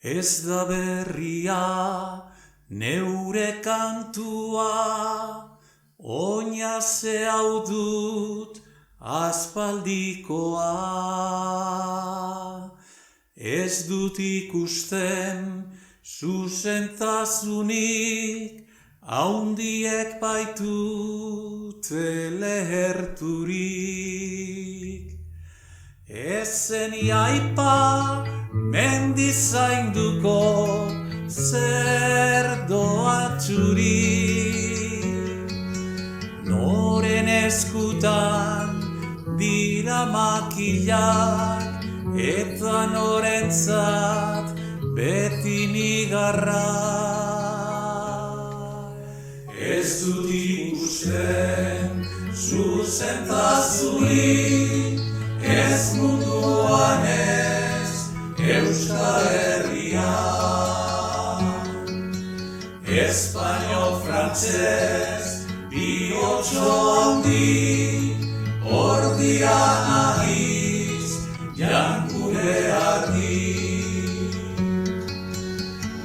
Ez da berria neure kantua, oinaze hau dut aspaldikoa. Ez dut ikusten zuzentasunik, haundiek baitute leherturik. Ezen iaipa mendizainduko zer doatzurik. Noren eskutan dira makilak, eta norentzat beti nigarra. Ez dut ikusten zuzentasunik, ez munduan ez Euskal Herrian. Espainol, frantzez, bihotxo handi, ordian ahiz, jankure ardi.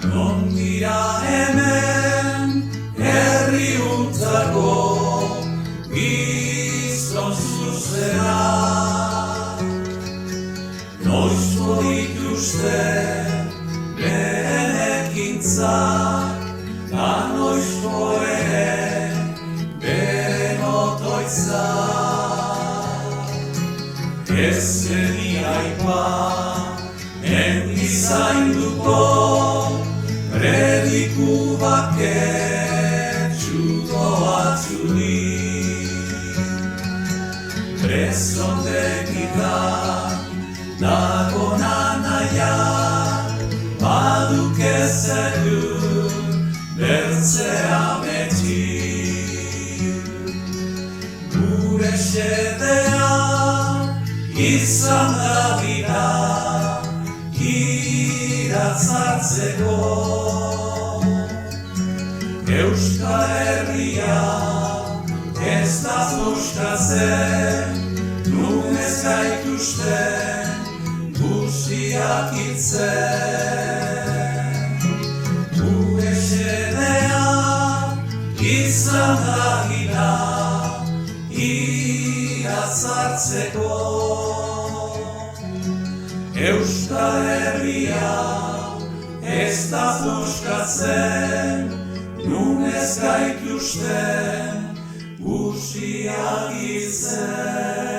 Non dira hemen herri untako gizon zuzenak, noizko dituzte beren ekintzak, da noizko ere beren otoitzak. Ezen iaipa mendizainduko prediku baketsu doatzunik. Presondegitan dagona naia, baduk ezedur bertzea metik. Gure xedea izan da dira iratzartzeko. Euskal Herria ez da puskatzen, nun ez gaituzten guztiak hiltzen. Gure xedea izan da gira iratzartzeko. Euskal Herria ez da puskatzen, nun ez gaituzten guztiak hiltzen.